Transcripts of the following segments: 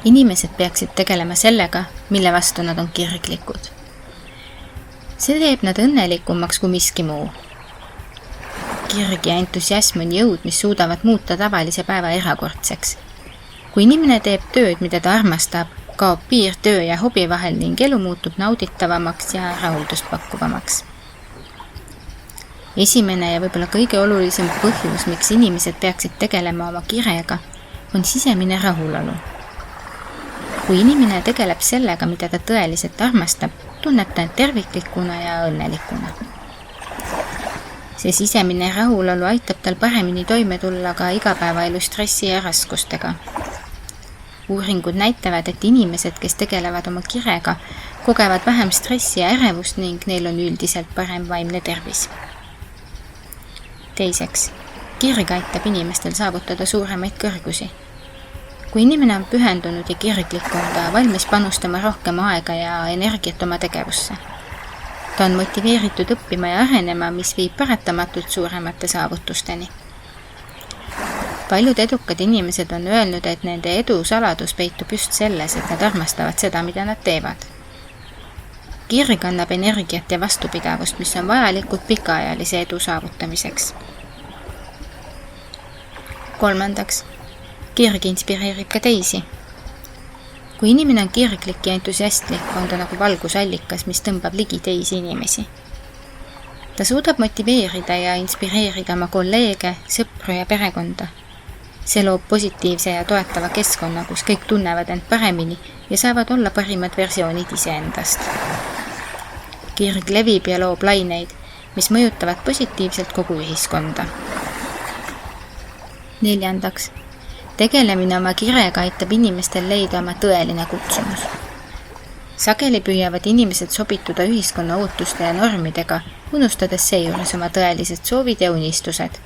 Inimesed peaksid tegelema sellega, mille vastu nad on kirglikud. See teeb nad õnnelikumaks kui miski muu. Kirg ja entusiasm on jõud, mis suudavad muuta tavalise päeva erakordseks. Kui inimene teeb tööd, mida ta armastab, kaob piir töö ja hobi vahel ning elu muutub nauditavamaks ja rahuldust pakkuvamaks. Esimene ja võib-olla kõige olulisem põhjus, miks inimesed peaksid tegelema oma kirega, on sisemine rahulolu. Kui inimene tegeleb sellega, mida ta tõeliselt armastab, tunneb ta end terviklikuna ja õnnelikuna. See sisemine rahulolu aitab tal paremini toime tulla ka igapäevaelu stressi ja raskustega. Uuringud näitavad, et inimesed, kes tegelevad oma kirega, kogevad vähem stressi ja ärevust ning neil on üldiselt parem vaimne tervis. Teiseks, kirg aitab inimestel saavutada suuremaid kõrgusi. Kui inimene on pühendunud ja kirglik, on ta valmis panustama rohkem aega ja energiat oma tegevusse. Ta on motiveeritud õppima ja arenema, mis viib paratamatult suuremate saavutusteni. Paljud edukad inimesed on öelnud, et nende edu saladus peitub just selles, et nad armastavad seda, mida nad teevad. Kirg annab energiat ja vastupidavust, mis on vajalikud pikaajalise edu saavutamiseks. Kolmandaks, kirg inspireerib ka teisi. Kui inimene on kirglik ja entusiastlik, on ta nagu valgusallikas, mis tõmbab ligi teisi inimesi. Ta suudab motiveerida ja inspireerida oma kolleege, sõpru ja perekonda. See loob positiivse ja toetava keskkonna, kus kõik tunnevad end paremini ja saavad olla parimad versioonid iseendast. Kirg levib ja loob laineid, mis mõjutavad positiivselt kogu ühiskonda. Neljandaks, tegelemine oma kirega aitab inimestel leida oma tõeline kutsumus. Sageli püüavad inimesed sobituda ühiskonna ootuste ja normidega, unustades seejuures oma tõelised soovid ja unistused.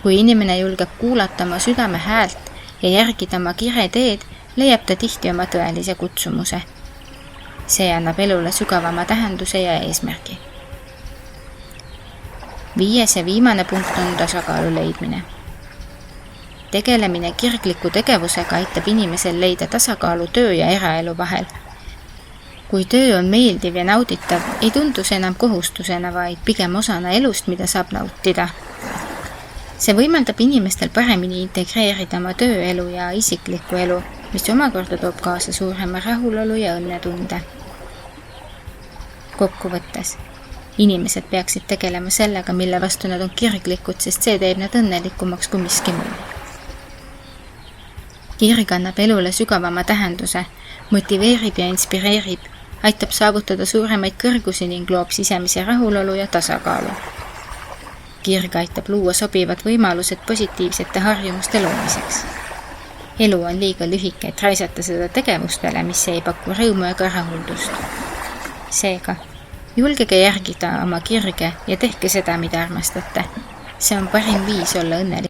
Kui inimene julgeb kuulata oma südame häält ja järgida oma kire teed, leiab ta tihti oma tõelise kutsumuse. See annab elule sügavama tähenduse ja eesmärgi. 5. ja viimane punkt on tasakaalu leidmine. Tegelemine kirgliku tegevusega aitab inimesel leida tasakaalu töö ja eraelu vahel. Kui töö on meeldiv ja nauditav, ei tundu see enam kohustusena, vaid pigem osana elust, mida saab nautida. See võimaldab inimestel paremini integreerida oma tööelu ja isiklikku elu, mis omakorda toob kaasa suurema rahulolu ja õnnetunde. Kokkuvõttes, inimesed peaksid tegelema sellega, mille vastu nad on kirglikud, sest see teeb nad õnnelikumaks kui miski muu. Kirg annab elule sügavama tähenduse, motiveerib ja inspireerib, aitab saavutada suuremaid kõrgusi ning loob sisemise rahulolu ja tasakaalu. Kirg aitab luua sobivad võimalused positiivsete harjumuste loomiseks. Elu on liiga lühike, et raisata seda tegevustele, mis ei paku rõõmu ega rahuldust. Seega, julgege järgida oma kirge ja tehke seda, mida armastate. See on parim viis olla õnnelik.